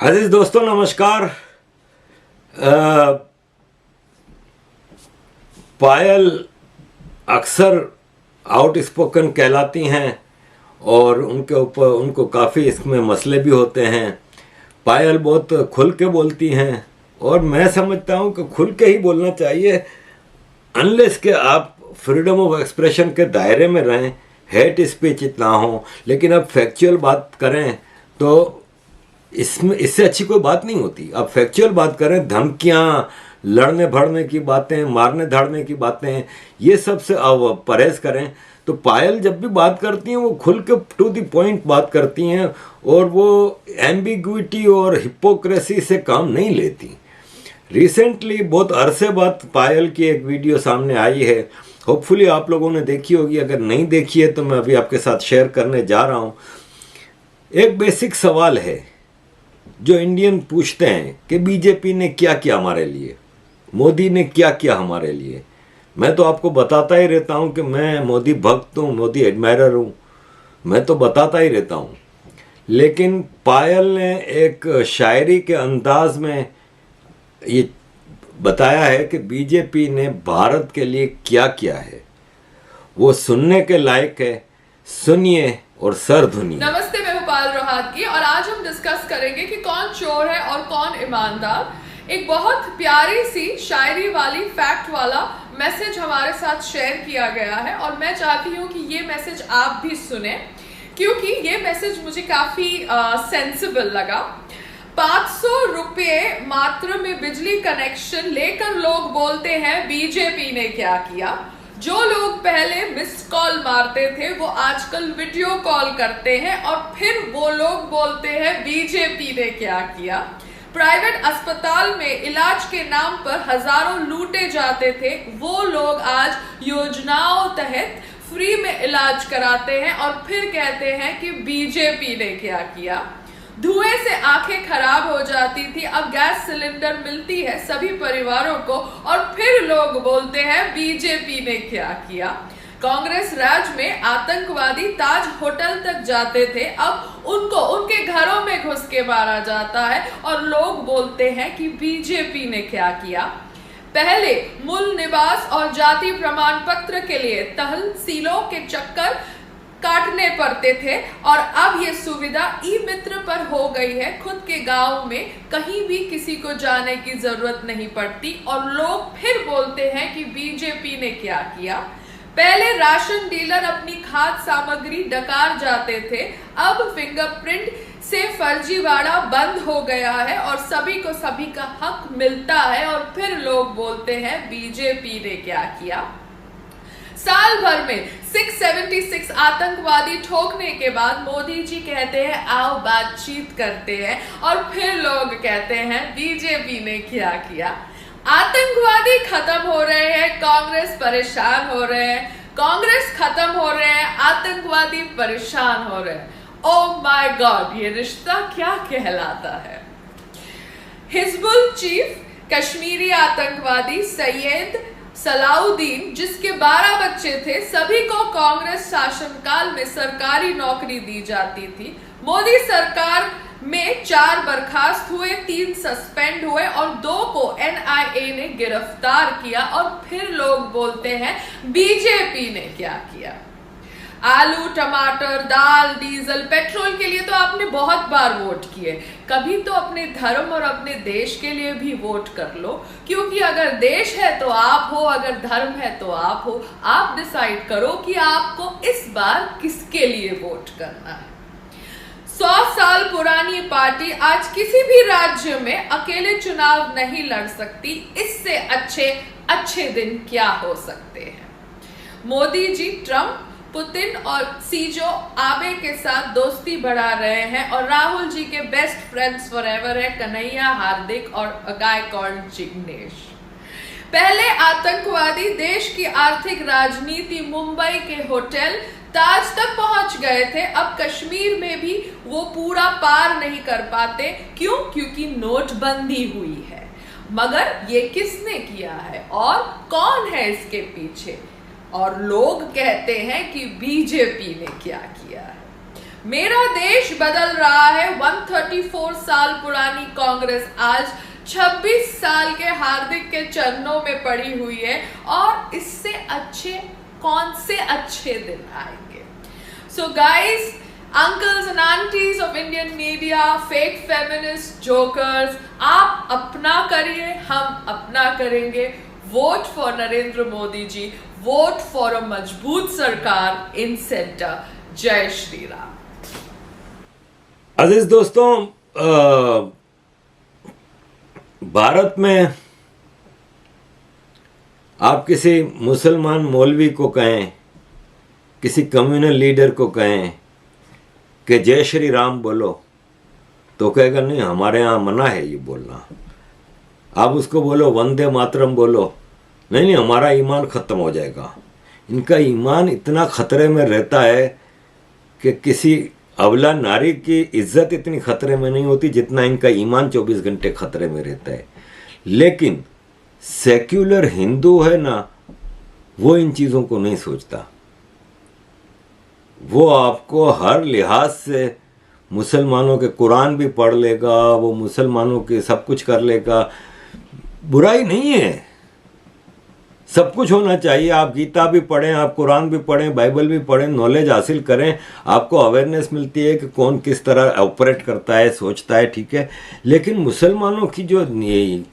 अजीज दोस्तों नमस्कार। पायल अक्सर आउट स्पोकन कहलाती हैं और उनके ऊपर उनको काफ़ी इसमें मसले भी होते हैं। पायल बहुत खुल के बोलती हैं और मैं समझता हूं कि खुल के ही बोलना चाहिए, अनलेस के आप फ्रीडम ऑफ एक्सप्रेशन के दायरे में रहें, हेट स्पीच इतना हो। लेकिन अब फैक्चुअल बात करें तो इससे अच्छी कोई बात नहीं होती। अब फैक्चुअल बात करें, धमकियाँ, लड़ने भड़ने की बातें, मारने धाड़ने की बातें, ये सब से अब परहेज करें। तो पायल जब भी बात करती हैं वो खुल के टू द पॉइंट बात करती हैं और वो एम्बिग्विटी और हिपोक्रेसी से काम नहीं लेती। रिसेंटली बहुत अरसे बाद पायल की एक वीडियो सामने आई है, होपफुली आप लोगों ने देखी होगी। अगर नहीं देखी है तो मैं अभी आपके साथ शेयर करने जा रहा हूँ। एक बेसिक सवाल है जो इंडियन पूछते हैं कि बीजेपी ने क्या किया हमारे लिए, मोदी ने क्या किया हमारे लिए। मैं तो आपको बताता ही रहता हूं कि मैं मोदी भक्त हूं, मोदी एडमायरर हूं, मैं तो बताता ही रहता हूं। लेकिन पायल ने एक शायरी के अंदाज में ये बताया है कि बीजेपी ने भारत के लिए क्या किया है, वो सुनने के लायक है। सुनिए और सर धुनिए। नमस्ते, मैं भोपाल रोहात की और आज हम डिस्कस करेंगे कि कौन चोर है और कौन ईमानदार। एक बहुत प्यारी सी शायरी वाली फैक्ट वाला मैसेज हमारे साथ शेयर किया गया है और मैं चाहती हूँ कि ये मैसेज आप भी सुने, क्योंकि ये मैसेज मुझे काफी सेंसिबल लगा। 500 रुपये मात्र में बिजली कनेक्शन लेकर लोग बोलते हैं बीजेपी ने क्या किया। जो लोग पहले मिस्ड कॉल मारते थे वो आजकल वीडियो कॉल करते हैं और फिर वो लोग बोलते हैं बीजेपी ने क्या किया। प्राइवेट अस्पताल में इलाज के नाम पर हजारों लूटे जाते थे, वो लोग आज योजनाओं तहत फ्री में इलाज कराते हैं और फिर कहते हैं कि बीजेपी ने क्या किया। धुएं से आंखें खराब हो जाती थी, अब गैस सिलेंडर मिलती है सभी परिवारों को और फिर लोग बोलते हैं बीजेपी ने क्या किया। कांग्रेस राज में आतंकवादी ताज होटल तक जाते थे, अब उनको उनके घरों में घुस के मारा जाता है और लोग बोलते हैं कि बीजेपी ने क्या किया। पहले मूल निवास और जाति प्रमाण पत्र के लिए तहसीलों के चक्कर काटने पड़ते थे और अब ये सुविधा ई मित्र पर हो गई है। खुद के गांव में कहीं भी किसी को जाने की जरूरत नहीं पड़ती और लोग फिर बोलते हैं कि बीजेपी ने क्या किया। पहले राशन डीलर अपनी खाद्य सामग्री डकार जाते थे, अब फिंगरप्रिंट से फर्जीवाड़ा बंद हो गया है और सभी को सभी का हक मिलता है और फिर लोग बोलते हैं बीजेपी ने क्या किया। साल भर में 676 आतंकवादी ठोकने के बाद मोदी जी कहते हैं आओ बातचीत करते हैं और फिर लोग कहते हैं बीजेपी ने क्या किया। आतंकवादी खत्म हो रहे हैं, कांग्रेस परेशान हो रहे हैं, कांग्रेस खत्म हो रहे हैं, आतंकवादी परेशान हो रहे हैं। ओह माय गॉड, ये रिश्ता क्या कहलाता है। हिजबुल चीफ कश्मीरी आतंकवादी सैयद सलाउद्दीन, जिसके 12 बच्चे थे, सभी को कांग्रेस शासनकाल में सरकारी नौकरी दी जाती थी। मोदी सरकार में 4 बर्खास्त हुए, 3 सस्पेंड हुए और 2 को NIA ने गिरफ्तार किया और फिर लोग बोलते हैं बीजेपी ने क्या किया। आलू, टमाटर, दाल, डीजल, पेट्रोल के लिए तो आपने बहुत बार वोट किए, कभी तो अपने धर्म और अपने देश के लिए भी वोट कर लो, क्योंकि अगर देश है तो आप हो, अगर धर्म है तो आप हो। आप डिसाइड करो कि आपको इस बार किसके लिए वोट करना है। 100 साल पुरानी पार्टी आज किसी भी राज्य में अकेले चुनाव नहीं लड़ सकती। इससे अच्छे दिन क्या हो सकते हैं। मोदी जी ट्रंप, पुतिन और सीजो आबे के साथ दोस्ती बढ़ा रहे हैं और राहुल जी के बेस्ट फ्रेंड्स फॉरएवर है कन्हैया, हार्दिक और गायकवाड़ जिग्नेश। पहले आतंकवादी देश की आर्थिक राजनीति मुंबई के होटल ताज तक पहुंच गए थे, अब कश्मीर में भी वो पूरा पार नहीं कर पाते। क्यों? क्योंकि नोटबंदी हुई है। मगर ये किसने किया है और कौन है इसके पीछे? और लोग कहते हैं कि बीजेपी ने क्या किया है। मेरा देश बदल रहा है। 134 साल पुरानी कांग्रेस आज 26 साल के हार्दिक के चरणों में पड़ी हुई है और इससे अच्छे कौन से अच्छे दिन आएंगे। So guys, uncles and aunties of Indian media, fake feminist jokers, आप अपना करिए, हम अपना करेंगे। Vote for Narendra Modi ji, vote for a मजबूत सरकार इन सेंटर। जय श्री राम। अजीज दोस्तों, भारत में आप किसी मुसलमान मौलवी को कहें, किसी कम्युनल लीडर को कहें कि जय श्री राम बोलो, तो कहेगा नहीं, हमारे यहाँ मना है ये बोलना। आप उसको बोलो वंदे मातरम बोलो, नहीं, हमारा ईमान ख़त्म हो जाएगा। इनका ईमान इतना ख़तरे में रहता है कि किसी अबला नारी की इज्जत इतनी ख़तरे में नहीं होती जितना इनका ईमान 24 घंटे ख़तरे में रहता है। लेकिन सेक्युलर हिंदू है ना, वो इन चीज़ों को नहीं सोचता। वो आपको हर लिहाज से मुसलमानों के कुरान भी पढ़ लेगा, वो मुसलमानों के सब कुछ कर लेगा। बुराई नहीं है, सब कुछ होना चाहिए। आप गीता भी पढ़ें, आप कुरान भी पढ़ें, बाइबल भी पढ़ें, नॉलेज हासिल करें, आपको अवेयरनेस मिलती है कि कौन किस तरह ऑपरेट करता है, सोचता है, ठीक है। लेकिन मुसलमानों की जो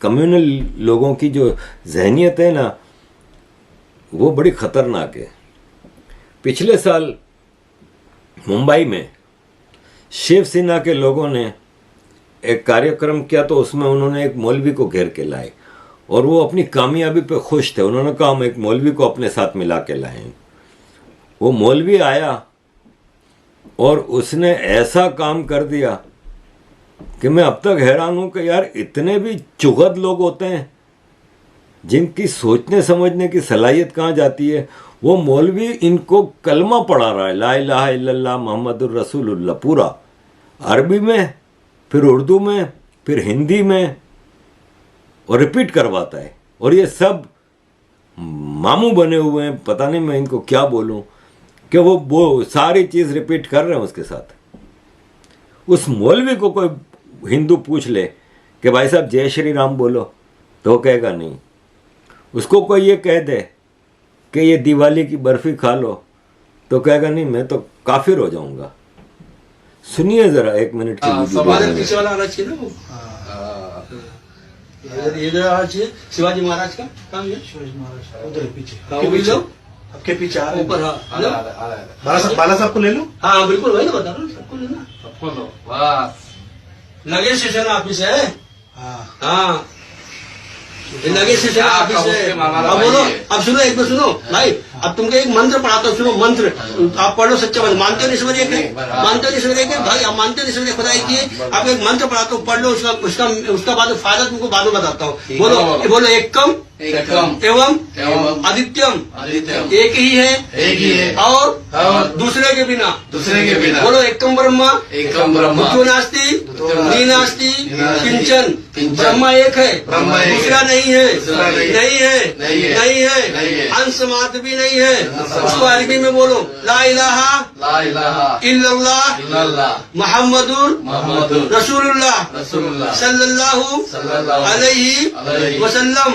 कम्युनल लोगों की जो जहनियत है ना, वो बड़ी ख़तरनाक है। पिछले साल मुंबई में शिवसेना के लोगों ने एक कार्यक्रम किया, तो उसमें उन्होंने एक मौलवी को घेर के लाए और वो अपनी कामयाबी पे खुश थे। उन्होंने कहा हम एक मौलवी को अपने साथ मिला के लाए। वो मौलवी आया और उसने ऐसा काम कर दिया कि मैं अब तक हैरान हूं कि यार इतने भी चुगत लोग होते हैं जिनकी सोचने समझने की सलाहियत कहाँ जाती है। वो मौलवी इनको कलमा पढ़ा रहा है, ला इलाहा इल्लल्लाह मुहम्मदुर रसूलुल्लाह, पूरा अरबी में, फिर उर्दू में, फिर हिंदी में, और रिपीट करवाता है। और ये सब मामू बने हुए हैं, पता नहीं मैं इनको क्या बोलूं, कि वो सारी चीज़ रिपीट कर रहे हैं उसके साथ। उस मौलवी को कोई हिंदू पूछ ले कि भाई साहब जय श्री राम बोलो, तो वो कहेगा नहीं। उसको कोई ये कह दे कि ये दिवाली की बर्फ़ी खा लो, तो कहेगा नहीं, मैं तो काफिर हो जाऊंगा। सुनिए ज़रा 1 मिनट की वीडियो। पीछे वाला आना चाहिए ना, वो ये जो आना चाहिए शिवाजी महाराज का काम, ये शिवाजी महाराज उधर पीछे आपके पीछे, आपके पीछे आ रहे हैं। ऊपर। बाला साहब को ले लो। हाँ बिल्कुल, वही तो बता रहा हूँ, सबको लेना, सबको लो। बस नगेश स्टेशन ऑफिस है। हाँ, हाँ, ये नगेश स्टेशन ऑफिस है। अब बोलो, अब सुनो, एक बार सुनो भाई, अब तुमको एक मंत्र पढ़ाता हूँ, सुनो मंत्र, आप पढ़ लो। सच्चा मंत्र मानते हो नहीं, ईश्वर एक है, मानते हो नहीं, ईश्वर एक है भाई, आप मानते हो नहीं, ईश्वर एक खुदा एक ही है। आपको एक मंत्र पढ़ाता हूँ, पढ़ लो, उसका बाद फायदा तुमको बाद में बताता हूँ। बोलो एकम एवं आदित्यम, एक ही है और दूसरे के बिना। बोलो एकम ब्रह्मा द्वितीयो नास्ति नी नास्ति किंचन, ब्रह्मा एक है, दूसरा नहीं है, अंश मात्र भी नहीं है। उसको अरबी में बोलो, ला इलाहा इल्लल्लाह मुहम्मदुर रसूलुल्लाह सल्लल्लाहु अलैहि वसल्लम।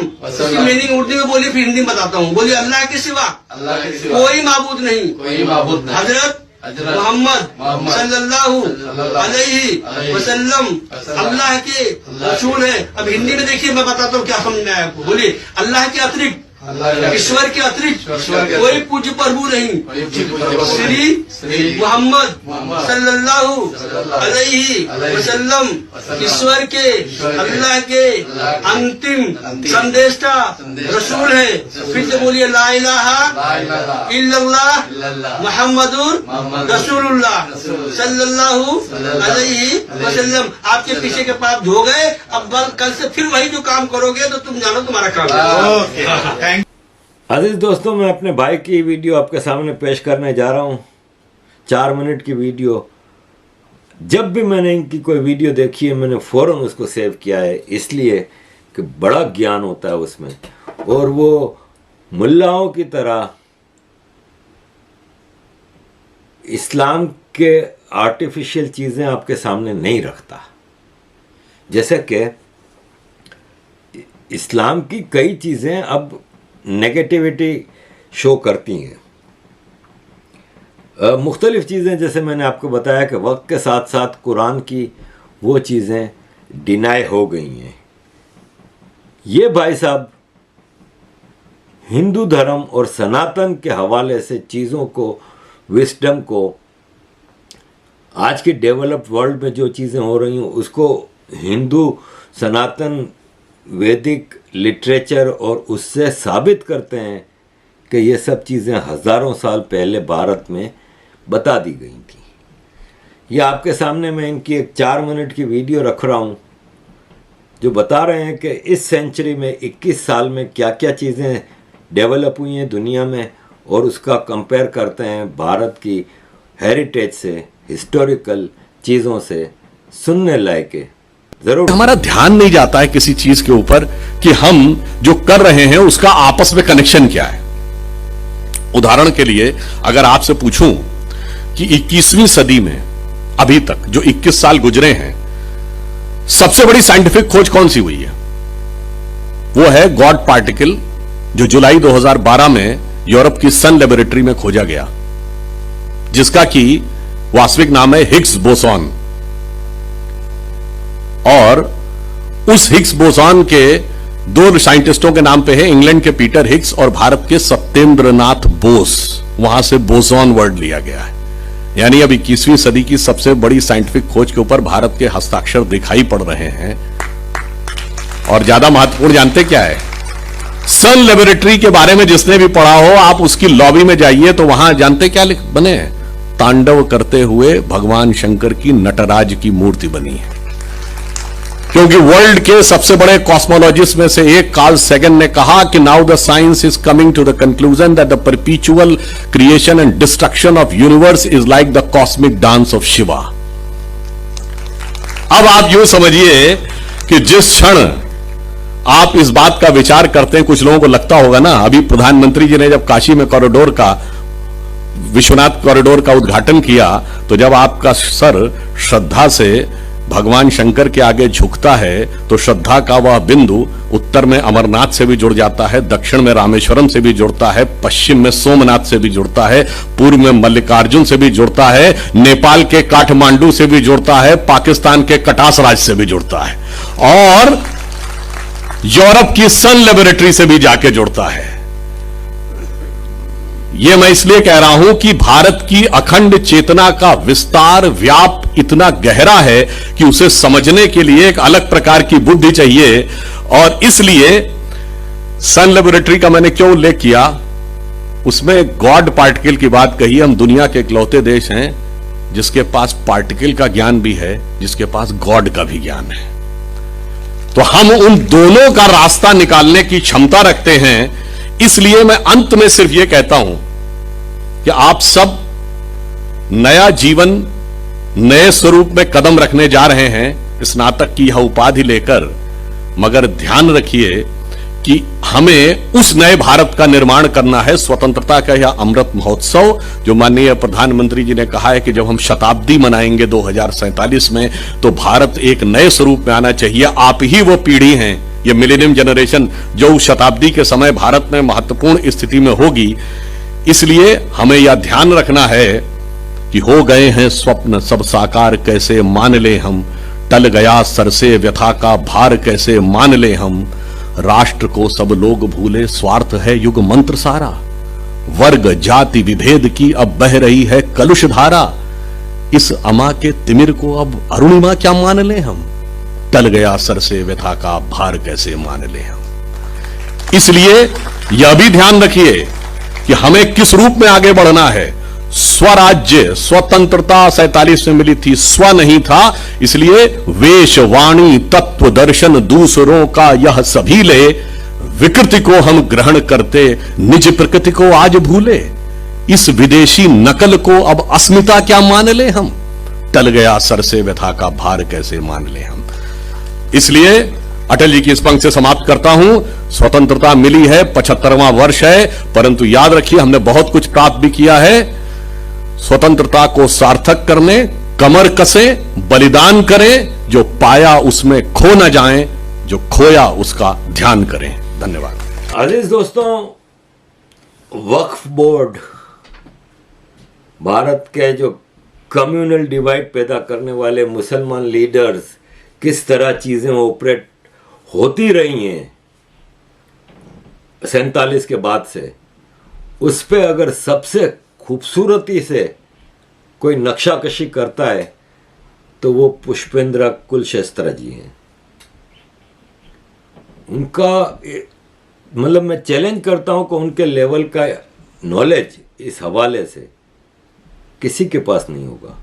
मीनिंग उर्दू में बोली, फिर हिंदी में बताता हूँ। बोलिए अल्लाह के सिवा कोई माबूद नहीं, हजरत मोहम्मद सल्लल्लाहु अलैहि वसल्लम अल्लाह के रसूल है। अब हिंदी में देखिए, मैं बताता हूँ क्या समझ में आया आपको। बोलिए अल्लाह के अतिरिक्त, ईश्वर के अतिरिक्त कोई पूज्य प्रभु नहीं। श्री मोहम्मद सल्लल्लाहु अलैहि वसल्लम ईश्वर के, अल्लाह के अंतिम संदेशा रसूल है। फिर से बोलिए ला इलाहा इल्लल्लाह मुहम्मदुर रसूलुल्लाह सल्लल्लाहु अलैहि वसल्लम। आपके पीछे के पाप धो गए, अब कल से फिर वही जो काम करोगे तो तुम जानो तुम्हारा काम। अजीज दोस्तों, मैं अपने भाई की वीडियो आपके सामने पेश करने जा रहा हूँ। 4 मिनट की वीडियो। जब भी मैंने इनकी कोई वीडियो देखी है, मैंने फ़ौरन उसको सेव किया है, इसलिए कि बड़ा ज्ञान होता है उसमें। और वो मुल्लाओं की तरह इस्लाम के आर्टिफिशियल चीज़ें आपके सामने नहीं रखता। जैसे कि इस्लाम की कई चीज़ें अब नेगेटिविटी शो करती हैं। मुख्तलिफ चीज़ें, जैसे मैंने आपको बताया कि वक्त के साथ साथ कुरान की वो चीज़ें डिनाई हो गई हैं। ये भाई साहब हिंदू धर्म और सनातन के हवाले से चीज़ों को, विस्डम को, आज के डेवलप्ड वर्ल्ड में जो चीज़ें हो रही हैं उसको हिंदू सनातन वैदिक लिटरेचर और उससे साबित करते हैं कि ये सब चीज़ें हज़ारों साल पहले भारत में बता दी गई थी। ये आपके सामने मैं इनकी एक 4 मिनट की वीडियो रख रहा हूँ जो बता रहे हैं कि इस सेंचुरी में 21 साल में क्या क्या चीज़ें डेवलप हुई हैं दुनिया में, और उसका कंपेयर करते हैं भारत की हेरिटेज से, हिस्टोरिकल चीज़ों से। सुनने लायक है, जरूर। हमारा ध्यान नहीं जाता है किसी चीज के ऊपर कि हम जो कर रहे हैं उसका आपस में कनेक्शन क्या है। उदाहरण के लिए अगर आपसे पूछूं कि 21वीं सदी में अभी तक जो 21 साल गुजरे हैं, सबसे बड़ी साइंटिफिक खोज कौन सी हुई है? वो है गॉड पार्टिकल, जो जुलाई 2012 में यूरोप की सन लेबोरेटरी में खोजा गया, जिसका कि वास्तविक नाम है हिग्स बोसॉन। और उस हिग्स बोसॉन के 2 साइंटिस्टों के नाम पे है, इंग्लैंड के पीटर हिग्स और भारत के सत्येंद्रनाथ बोस। वहां से बोसॉन वर्ड लिया गया है। यानी अब 21वीं सदी की सबसे बड़ी साइंटिफिक खोज के ऊपर भारत के हस्ताक्षर दिखाई पड़ रहे हैं। और ज्यादा महत्वपूर्ण जानते क्या है? सन लेबोरेटरी के बारे में जिसने भी पढ़ा हो, आप उसकी लॉबी में जाइए तो वहां जानते क्या बने हैं? तांडव करते हुए भगवान शंकर की नटराज की मूर्ति बनी है। क्योंकि वर्ल्ड के सबसे बड़े कॉस्मोलॉजिस्ट में से एक कार्ल सेगन ने कहा कि now the science is coming to the conclusion that the perpetual creation and destruction of universe is like the cosmic dance of Shiva. अब आप यूं समझिए कि जिस क्षण आप इस बात का विचार करते हैं, कुछ लोगों को लगता होगा ना, अभी प्रधानमंत्री जी ने जब काशी में कॉरिडोर का, विश्वनाथ कॉरिडोर का उद्घाटन किया, तो जब आपका सर श्रद्धा से भगवान शंकर के आगे झुकता है तो श्रद्धा का वह बिंदु उत्तर में अमरनाथ से भी जुड़ जाता है, दक्षिण में रामेश्वरम से भी जुड़ता है, पश्चिम में सोमनाथ से भी जुड़ता है, पूर्व में मल्लिकार्जुन से भी जुड़ता है, नेपाल के काठमांडू से भी जुड़ता है, पाकिस्तान के कटास राज से भी जुड़ता है, और यूरोप की सन लेबोरेटरी से भी जाके जुड़ता है। यह मैं इसलिए कह रहा हूं कि भारत की अखंड चेतना का विस्तार, व्याप इतना गहरा है कि उसे समझने के लिए एक अलग प्रकार की बुद्धि चाहिए। और इसलिए सन लेबोरेटरी का मैंने क्यों उल्लेख किया, उसमें गॉड पार्टिकल की बात कही। हम दुनिया के इकलौते देश हैं जिसके पास पार्टिकल का ज्ञान भी है, जिसके पास गॉड का भी ज्ञान है। तो हम उन दोनों का रास्ता निकालने की क्षमता रखते हैं। इसलिए मैं अंत में सिर्फ यह कहता हूं कि आप सब नया जीवन, नए स्वरूप में कदम रखने जा रहे हैं स्नातक की यह उपाधि लेकर, मगर ध्यान रखिए कि हमें उस नए भारत का निर्माण करना है। स्वतंत्रता का यह अमृत महोत्सव, जो माननीय प्रधानमंत्री जी ने कहा है कि जब हम शताब्दी मनाएंगे 2047 में, तो भारत एक नए स्वरूप में आना चाहिए। आप ही वो पीढ़ी हैं, ये मिलेनियम जनरेशन, जो उस शताब्दी के समय भारत में महत्वपूर्ण स्थिति में होगी। इसलिए हमें यह ध्यान रखना है कि हो गए हैं स्वप्न सब साकार, कैसे मान ले हम, टल गया सर से व्यथा का भार, कैसे मान ले हम, राष्ट्र को सब लोग भूले, स्वार्थ है युग मंत्र सारा, वर्ग जाति विभेद की अब बह रही है कलुष धारा, इस अमा के तिमिर को अब अरुणिमा क्या मान ले हम, टल गया सर से व्यथा का भार कैसे मान ले हम। इसलिए यह भी ध्यान रखिए कि हमें किस रूप में आगे बढ़ना है। स्वराज्य, स्वतंत्रता 47 में मिली थी, स्व नहीं था, इसलिए वेश वाणी तत्व दर्शन दूसरों का यह सभी ले, विकृति को हम ग्रहण करते निज प्रकृति को आज भूले, इस विदेशी नकल को अब अस्मिता क्या मान ले हम, टल गया सर से व्यथा का भार कैसे मान ले हम। इसलिए अटल जी की इस पंक्ति से समाप्त करता हूं। स्वतंत्रता मिली है, 75वां वर्ष है, परंतु याद रखिए हमने बहुत कुछ प्राप्त भी किया है। स्वतंत्रता को सार्थक करने कमर कसें, बलिदान करें, जो पाया उसमें खो न जाएं, जो खोया उसका ध्यान करें। धन्यवाद। अजीज दोस्तों, वक्फ बोर्ड भारत के जो कम्युनल डिवाइड पैदा करने वाले मुसलमान लीडर्स किस तरह चीजें ऑपरेट होती रही हैं 47 के बाद से, उस पे अगर सबसे खूबसूरती से कोई नक्शाकशी करता है तो वो पुष्पेंद्र कुलशेस्त्र जी हैं। उनका मतलब मैं चैलेंज करता हूं कि उनके लेवल का नॉलेज इस हवाले से किसी के पास नहीं होगा।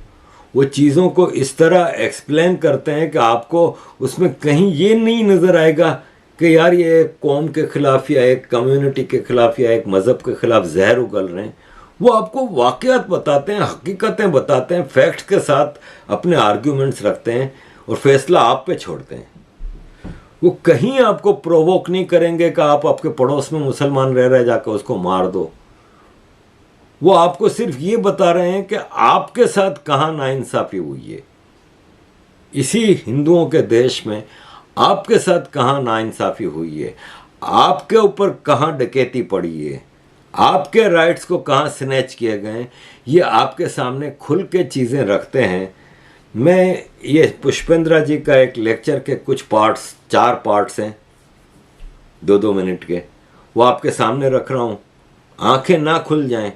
वो चीज़ों को इस तरह एक्सप्लेन करते हैं कि आपको उसमें कहीं ये नहीं नज़र आएगा कि यार ये एक कौम के खिलाफ या एक कम्युनिटी के खिलाफ या एक मज़हब के खिलाफ जहर उगल रहे हैं। वो आपको वाक़यात बताते हैं, हकीकतें बताते हैं, फैक्ट्स के साथ अपने आर्ग्यूमेंट्स रखते हैं और फैसला आप पे छोड़ते हैं। वो कहीं आपको प्रोवोक नहीं करेंगे कि आप आपके पड़ोस में मुसलमान रह रहे जाकर उसको मार दो। वो आपको सिर्फ ये बता रहे हैं कि आपके साथ कहाँ नाइंसाफ़ी हुई है, इसी हिंदुओं के देश में आपके साथ कहाँ नाइंसाफ़ी हुई है, आपके ऊपर कहाँ डकैती पड़ी है, आपके राइट्स को कहाँ स्नैच किए गए, ये आपके सामने खुल के चीज़ें रखते हैं। मैं ये पुष्पेंद्र जी का एक लेक्चर के कुछ पार्ट्स, 4 पार्ट्स हैं 2-2 मिनट के, वो आपके सामने रख रहा हूँ। आंखें ना खुल जाएं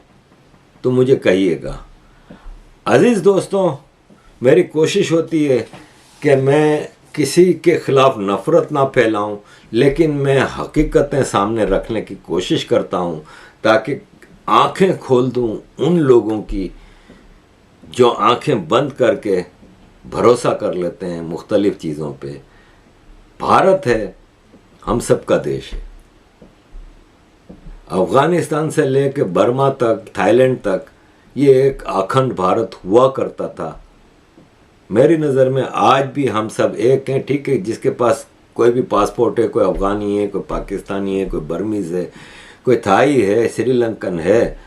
तो मुझे कहिएगा। अजीज़ दोस्तों, मेरी कोशिश होती है कि मैं किसी के ख़िलाफ़ नफ़रत ना फैलाऊं, लेकिन मैं हकीकतें सामने रखने की कोशिश करता हूं ताकि आंखें खोल दूं उन लोगों की जो आंखें बंद करके भरोसा कर लेते हैं मुख्तलिफ़ चीज़ों पे। भारत है, हम सबका देश है। अफ़गानिस्तान से लेकर बर्मा तक, थाईलैंड तक ये एक अखंड भारत हुआ करता था। मेरी नज़र में आज भी हम सब एक हैं। ठीक है, जिसके पास कोई भी पासपोर्ट है, कोई अफ़गानी है, कोई पाकिस्तानी है, कोई बर्मीज़ है, कोई थाई है, श्रीलंकन है,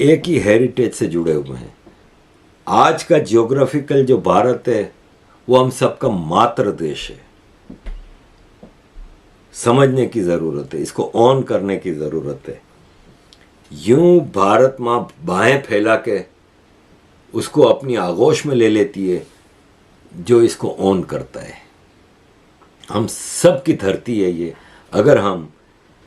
एक ही हेरिटेज से जुड़े हुए हैं। आज का जियोग्राफिकल जो भारत है वो हम सबका मातृ देश है। समझने की ज़रूरत है, इसको ऑन करने की ज़रूरत है। यूं भारत माँ बाहें फैला के उसको अपनी आगोश में ले लेती है जो इसको ऑन करता है। हम सब की धरती है ये। अगर हम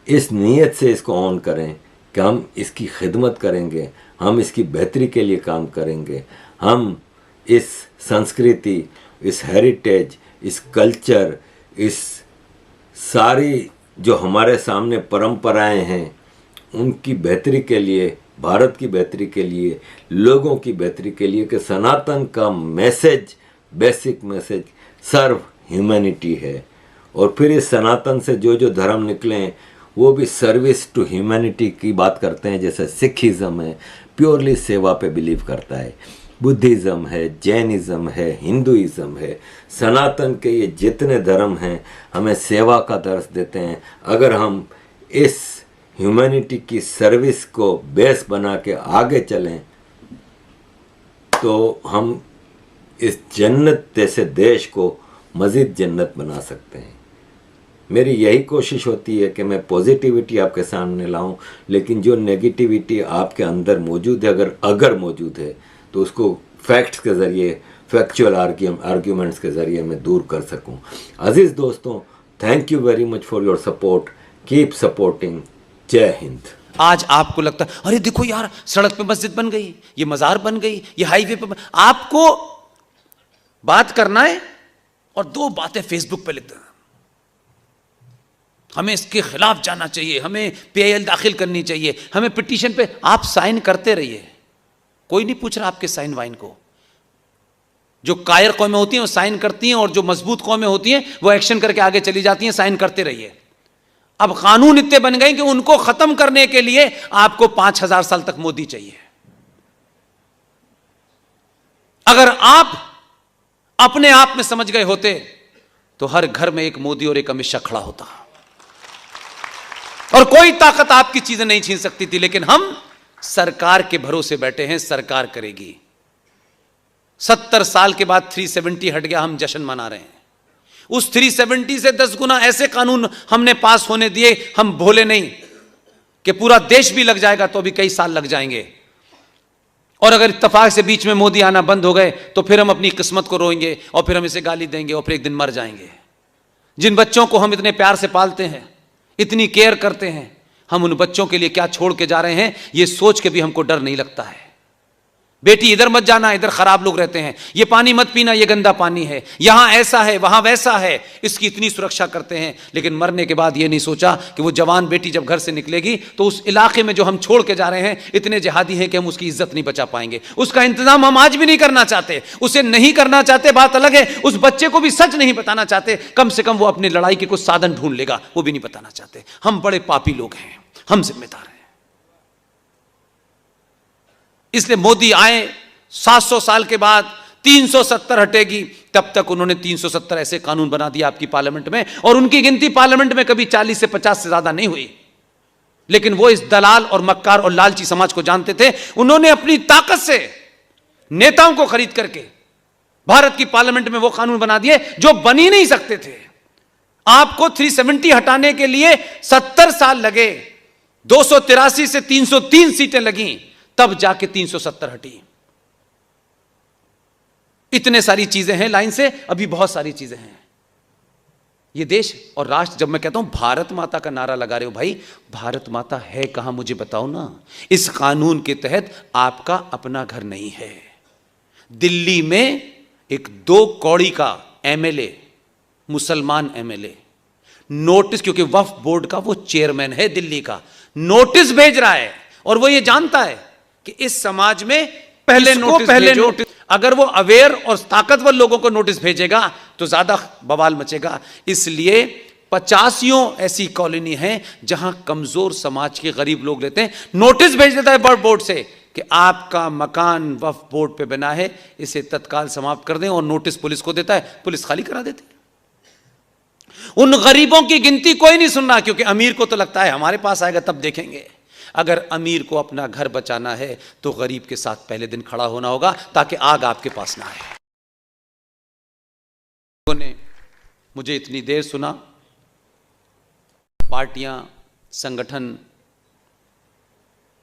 इस नीयत से इसको ऑन करें कि हम इसकी खिदमत करेंगे, हम इसकी बेहतरी के लिए काम करेंगे, हम इस संस्कृति, इस हेरिटेज, इस कल्चर, इस सारी जो हमारे सामने परंपराएं हैं उनकी बेहतरी के लिए, भारत की बेहतरी के लिए, लोगों की बेहतरी के लिए, कि सनातन का message, basic message serve humanity है। और फिर इस सनातन से जो जो धर्म निकले हैं वो भी सर्विस टू ह्यूमैनिटी की बात करते हैं। जैसे सिखिज़म है, प्योरली सेवा पे बिलीव करता है, बुद्धिज़्म है, जैनिज़्म है, हिंदुइज़्म है। सनातन के ये जितने धर्म हैं हमें सेवा का दर्श देते हैं। अगर हम इस ह्यूमैनिटी की सर्विस को बेस बना के आगे चलें तो हम इस जन्नत जैसे देश को मज़ीद जन्नत बना सकते हैं। मेरी यही कोशिश होती है कि मैं पॉजिटिविटी आपके सामने लाऊं, लेकिन जो नेगेटिविटी आपके अंदर मौजूद है, अगर मौजूद है, तो उसको फैक्ट्स के ज़रिए, फैक्चुअल आर्ग्यूमेंट्स के ज़रिए मैं दूर कर सकूं। अजीज़ दोस्तों, thank you very much for your support. Keep supporting. जय हिंद। आज आपको लगता है अरे देखो यार, सड़क पे मस्जिद बन गई, ये मजार बन गई, ये हाईवे पे आपको बात करना है और 2 बातें फेसबुक पे लिख देना, हमें इसके खिलाफ जाना चाहिए, हमें पीआईएल दाखिल करनी चाहिए, हमें पिटीशन पे आप साइन करते रहिए। कोई नहीं पूछ रहा आपके साइन वाइन को। जो कायर कौमें होती हैं वो साइन करती हैं, और जो मजबूत कौमें होती हैं वो एक्शन करके आगे चली जाती हैं। साइन करते रहिए। अब कानून इतने बन गए कि उनको खत्म करने के लिए आपको 5000 साल तक मोदी चाहिए। अगर आप अपने आप में समझ गए होते तो हर घर में एक मोदी और एक अमित शाह खड़ा होता और कोई ताकत आपकी चीजें नहीं छीन सकती थी। लेकिन हम सरकार के भरोसे बैठे हैं, सरकार करेगी। 70 साल के बाद 370 हट गया, हम जश्न मना रहे हैं। उस 370 से 10 गुना ऐसे कानून हमने पास होने दिए, हम भोले नहीं कि पूरा देश भी लग जाएगा तो भी कई साल लग जाएंगे। और अगर इत्तेफाक से बीच में मोदी आना बंद हो गए तो फिर हम अपनी किस्मत को रोएंगे और फिर हम इसे गाली देंगे और फिर एक दिन मर जाएंगे। जिन बच्चों को हम इतने प्यार से पालते हैं, इतनी केयर करते हैं, हम उन बच्चों के लिए क्या छोड़ के जा रहे हैं, यह सोच के भी हमको डर नहीं लगता है। बेटी इधर मत जाना, इधर खराब लोग रहते हैं, ये पानी मत पीना, ये गंदा पानी है, यहां ऐसा है वहां वैसा है, इसकी इतनी सुरक्षा करते हैं। लेकिन मरने के बाद ये नहीं सोचा कि वो जवान बेटी जब घर से निकलेगी तो उस इलाके में जो हम छोड़ के जा रहे हैं इतने जिहादी हैं कि हम उसकी इज्जत नहीं बचा पाएंगे। उसका इंतजाम हम आज भी नहीं करना चाहते, उसे नहीं करना चाहते बात अलग है, उस बच्चे को भी सच नहीं बताना चाहते, कम से कम वो अपनी लड़ाई के कुछ साधन ढूंढ लेगा, वो भी नहीं बताना चाहते। हम बड़े पापी लोग हैं, हम जिम्मेदार हैं। इसलिए मोदी आए, 700 साल के बाद 370 हटेगी, तब तक उन्होंने 370 ऐसे कानून बना दिया आपकी पार्लियामेंट में, और उनकी गिनती पार्लियामेंट में कभी 40 से 50 से ज्यादा नहीं हुई। लेकिन वो इस दलाल और मक्कार और लालची समाज को जानते थे। उन्होंने अपनी ताकत से नेताओं को खरीद करके भारत की पार्लियामेंट में वो कानून बना दिए जो बन ही नहीं सकते थे। आपको 370 हटाने के लिए 70 साल लगे, 283 से 303 सीटें लगी, तब जाके 370 हटी। इतने सारी चीजें हैं लाइन से, अभी बहुत सारी चीजें हैं। ये देश और राष्ट्र, जब मैं कहता हूं भारत माता का नारा लगा रहे हो, भाई भारत माता है कहां मुझे बताओ ना। इस कानून के तहत आपका अपना घर नहीं है। दिल्ली में एक 2 कौड़ी का एमएलए, मुसलमान एमएलए, नोटिस, क्योंकि वक्फ बोर्ड का वो चेयरमैन है दिल्ली का, नोटिस भेज रहा है, और वो ये जानता है कि इस समाज में पहले नोटिस, अगर वो अवेयर और ताकतवर लोगों को नोटिस भेजेगा तो ज्यादा बवाल मचेगा। इसलिए 85 ऐसी कॉलोनी हैं जहां कमजोर समाज के गरीब लोग रहते हैं। नोटिस भेज देता है वक्फ बोर्ड से कि आपका मकान वक्फ बोर्ड पे बना है, इसे तत्काल समाप्त कर दें, और नोटिस पुलिस को देता है, पुलिस खाली करा देती है। उन गरीबों की गिनती कोई नहीं सुन रहा, क्योंकि अमीर को तो लगता है हमारे पास आएगा तब देखेंगे। अगर अमीर को अपना घर बचाना है तो गरीब के साथ पहले दिन खड़ा होना होगा, ताकि आग आपके पास ना आए। लोगों ने मुझे इतनी देर सुना, पार्टियां, संगठन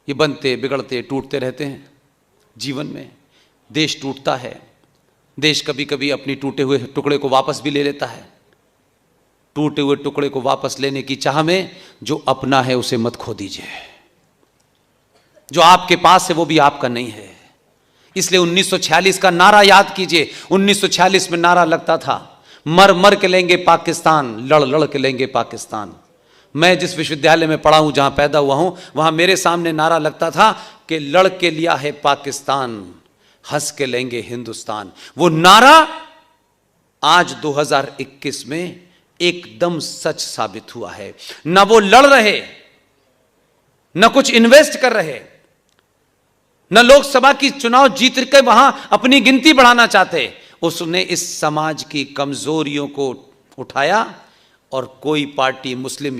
ये बनते बिगड़ते टूटते रहते हैं जीवन में। देश टूटता है, देश कभी कभी अपनी टूटे हुए टुकड़े को वापस भी ले लेता है। टूटे हुए टुकड़े को वापस लेने की चाह में जो अपना है उसे मत खो दीजिए। जो आपके पास है वो भी आपका नहीं है। इसलिए 1946 का नारा याद कीजिए। 1946 में नारा लगता था, मर मर के लेंगे पाकिस्तान, लड़ लड़ के लेंगे पाकिस्तान। मैं जिस विश्वविद्यालय में पढ़ा हूं, जहां पैदा हुआ हूं, वहां मेरे सामने नारा लगता था कि लड़ के लिया है पाकिस्तान, हंस के लेंगे हिंदुस्तान। वो नारा आज 2021 में एकदम सच साबित हुआ है। ना वो लड़ रहे, न कुछ इन्वेस्ट कर रहे, न लोकसभा की चुनाव जीत के वहां अपनी गिनती बढ़ाना चाहते। उसने इस समाज की कमजोरियों को उठाया, और कोई पार्टी मुस्लिम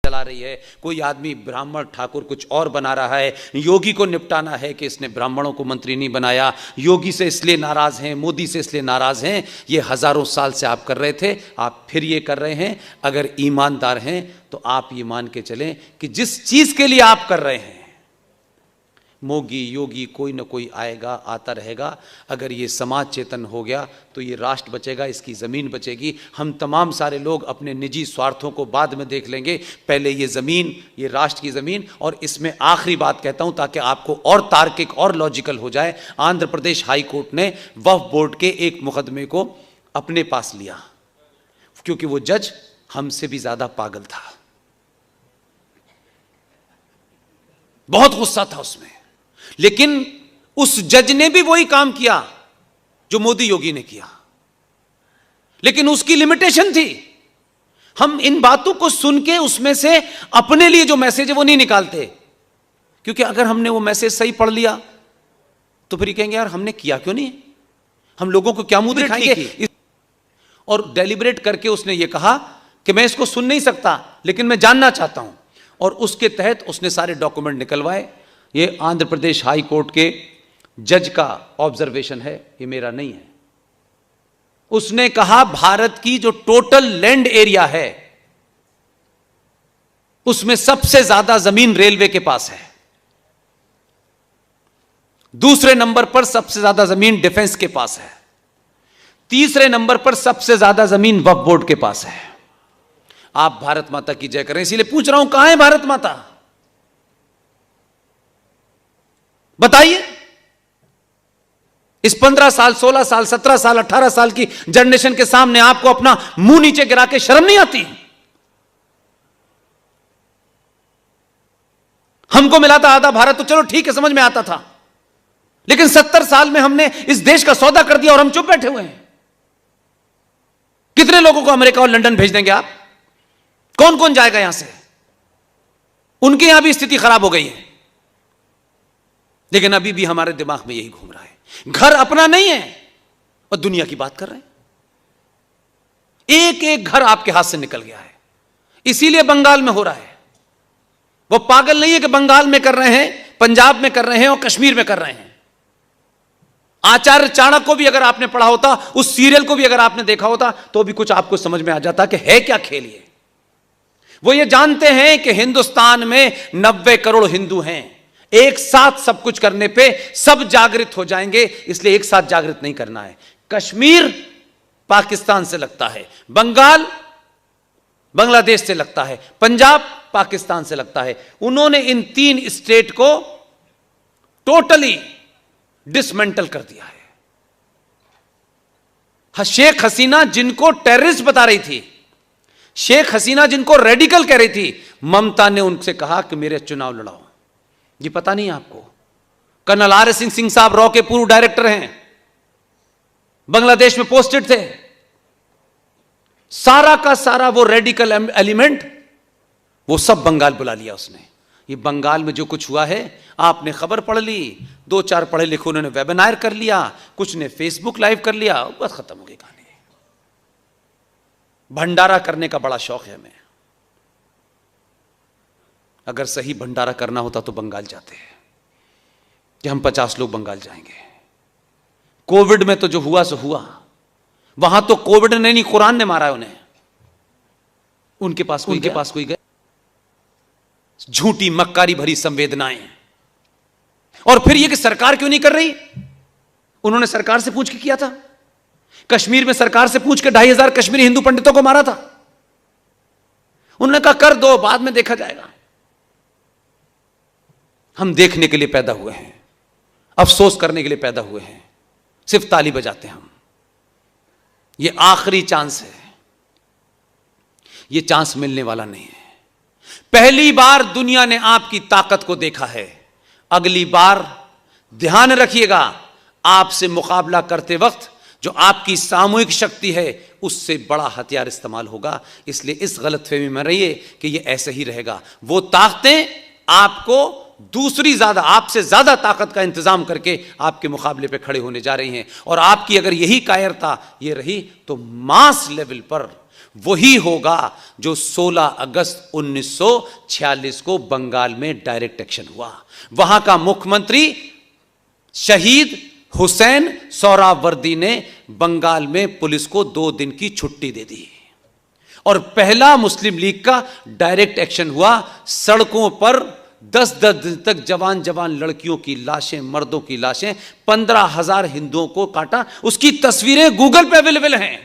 चला रही है, कोई आदमी ब्राह्मण ठाकुर कुछ और बना रहा है। योगी को निपटाना है कि इसने ब्राह्मणों को मंत्री नहीं बनाया, योगी से इसलिए नाराज हैं, मोदी से इसलिए नाराज हैं। ये हजारों साल से आप कर रहे थे, आप फिर ये कर रहे हैं। अगर ईमानदार हैं तो आप ये मान के चलें कि जिस चीज के लिए आप कर रहे हैं, मोगी योगी कोई ना कोई आएगा, आता रहेगा। अगर ये समाज चेतन हो गया तो ये राष्ट्र बचेगा, इसकी ज़मीन बचेगी। हम तमाम सारे लोग अपने निजी स्वार्थों को बाद में देख लेंगे, पहले ये ज़मीन, ये राष्ट्र की ज़मीन। और इसमें आखिरी बात कहता हूं ताकि आपको और तार्किक और लॉजिकल हो जाए। आंध्र प्रदेश हाई कोर्ट ने वक्फ बोर्ड के एक मुकदमे को अपने पास लिया, क्योंकि वो जज हमसे भी ज़्यादा पागल था, बहुत गुस्सा था उसमें। लेकिन उस जज ने भी वही काम किया जो मोदी योगी ने किया, लेकिन उसकी लिमिटेशन थी। हम इन बातों को सुन के उसमें से अपने लिए जो मैसेज है वो नहीं निकालते, क्योंकि अगर हमने वो मैसेज सही पढ़ लिया तो फिर कहेंगे यार हमने किया क्यों नहीं, हम लोगों को क्या मुंह दिखाएंगे। और डेलिब्रेट करके उसने ये कहा कि मैं इसको सुन नहीं सकता, लेकिन मैं जानना चाहता हूं। और उसके तहत उसने सारे डॉक्यूमेंट निकलवाए। ये आंध्र प्रदेश हाई कोर्ट के जज का ऑब्जर्वेशन है, ये मेरा नहीं है। उसने कहा भारत की जो टोटल लैंड एरिया है उसमें सबसे ज्यादा जमीन रेलवे के पास है, दूसरे नंबर पर सबसे ज्यादा जमीन डिफेंस के पास है, तीसरे नंबर पर सबसे ज्यादा जमीन वक्फ बोर्ड के पास है। आप भारत माता की जय करें। इसीलिए पूछ रहा हूं, कहां है भारत माता? बताइए। इस 15 साल, 16 साल, 17 साल, 18 साल की जनरेशन के सामने आपको अपना मुंह नीचे गिरा के शर्म नहीं आती? हमको मिला था आधा भारत तो चलो ठीक है, समझ में आता था, लेकिन 70 साल में हमने इस देश का सौदा कर दिया और हम चुप बैठे हुए हैं। कितने लोगों को अमेरिका और लंदन भेज देंगे आप? कौन कौन जाएगा यहां से? उनके यहां भी स्थिति खराब हो गई है, लेकिन अभी भी हमारे दिमाग में यही घूम रहा है, घर अपना नहीं है और दुनिया की बात कर रहे हैं। एक एक घर आपके हाथ से निकल गया है। इसीलिए बंगाल में हो रहा है। वो पागल नहीं है कि बंगाल में कर रहे हैं, पंजाब में कर रहे हैं और कश्मीर में कर रहे हैं। आचार्य चाणक्य को भी अगर आपने पढ़ा होता, उस सीरियल को भी अगर आपने देखा होता, तो भी कुछ आपको समझ में आ जाता कि है क्या खेल ये। वो ये जानते हैं कि हिंदुस्तान में 90 करोड़ हिंदू हैं, एक साथ सब कुछ करने पे सब जागृत हो जाएंगे, इसलिए एक साथ जागृत नहीं करना है। कश्मीर पाकिस्तान से लगता है, बंगाल बांग्लादेश से लगता है, पंजाब पाकिस्तान से लगता है। उन्होंने इन 3 स्टेट को टोटली डिसमेंटल कर दिया है। शेख हसीना जिनको टेररिस्ट बता रही थी, शेख हसीना जिनको रेडिकल कह रही थी, ममता ने उनसे कहा कि मेरे चुनाव लड़ाओ। ये पता नहीं आपको? कर्नल आर एस सिंह साहब रॉ के पूर्व डायरेक्टर हैं, बांग्लादेश में पोस्टेड थे। सारा का सारा वो रेडिकल एलिमेंट वो सब बंगाल बुला लिया उसने। ये बंगाल में जो कुछ हुआ है, आपने खबर पढ़ ली, 2-4 पढ़े लिखे उन्होंने वेबिनार कर लिया, कुछ ने फेसबुक लाइव कर लिया, बस खत्म हो गई कहानी। भंडारा करने का बड़ा शौक है हमें। अगर सही भंडारा करना होता तो बंगाल जाते हैं कि हम 50 लोग बंगाल जाएंगे। कोविड में तो जो हुआ सो हुआ, वहां तो कोविड ने नहीं, कुरान ने मारा है उन्हें। उनके पास कोई गए। झूठी मक्कारी भरी संवेदनाएं। और फिर यह कि सरकार क्यों नहीं कर रही? उन्होंने सरकार से पूछ के किया था। कश्मीर में सरकार से पूछ के 2500 कश्मीरी हिंदू पंडितों को मारा था। उन्होंने कहा कर दो, बाद में देखा जाएगा। हम देखने के लिए पैदा हुए हैं, अफसोस करने के लिए पैदा हुए हैं, सिर्फ ताली बजाते हैं हम। ये आखिरी चांस है, ये चांस मिलने वाला नहीं है। पहली बार दुनिया ने आपकी ताकत को देखा है, अगली बार ध्यान रखिएगा, आपसे मुकाबला करते वक्त जो आपकी सामूहिक शक्ति है उससे बड़ा हथियार इस्तेमाल होगा। इसलिए इस गलतफहमी में रहिए कि ये ऐसे ही रहेगा। वो ताकतें आपको दूसरी ज्यादा, आपसे ज्यादा ताकत का इंतजाम करके आपके मुकाबले पे खड़े होने जा रही हैं। और आपकी अगर यही कायरता ये रही तो मास लेवल पर वही होगा जो 16 अगस्त 1946 को बंगाल में डायरेक्ट एक्शन हुआ। वहां का मुख्यमंत्री शहीद हुसैन सोहरावर्दी ने बंगाल में पुलिस को 2 दिन की छुट्टी दे दी और पहला मुस्लिम लीग का डायरेक्ट एक्शन हुआ। सड़कों पर 10-10 दिन तक जवान लड़कियों की लाशें, मर्दों की लाशें, 15,000 हिंदुओं को काटा। उसकी तस्वीरें गूगल पे अवेलेबल हैं।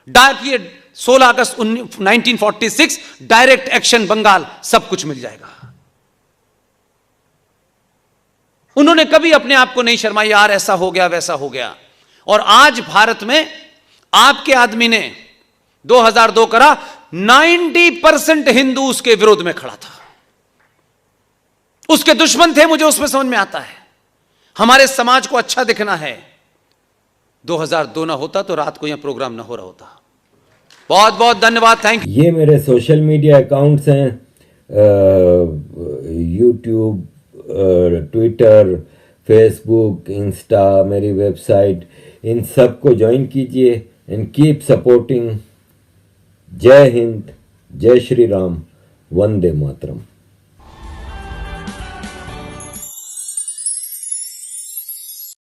डायरेक्ट 16 अगस्त 1946 डायरेक्ट एक्शन बंगाल, सब कुछ मिल जाएगा। उन्होंने कभी अपने आप को नहीं शर्माया, यार ऐसा हो गया वैसा हो गया। और आज भारत में आपके आदमी ने 2002 करा, 90% हिंदू उसके विरोध में खड़ा था। उसके दुश्मन थे, मुझे उसमें समझ में आता है। हमारे समाज को अच्छा दिखना है। 2002 ना होता तो रात को यहां प्रोग्राम ना हो रहा होता। बहुत बहुत धन्यवाद, थैंक यू। ये मेरे सोशल मीडिया अकाउंट्स हैं, यूट्यूब, ट्विटर, फेसबुक, इंस्टा, मेरी वेबसाइट, इन सब को ज्वाइन कीजिए एंड कीप सपोर्टिंग। जय हिंद, जय श्री राम, वंदे मातरम।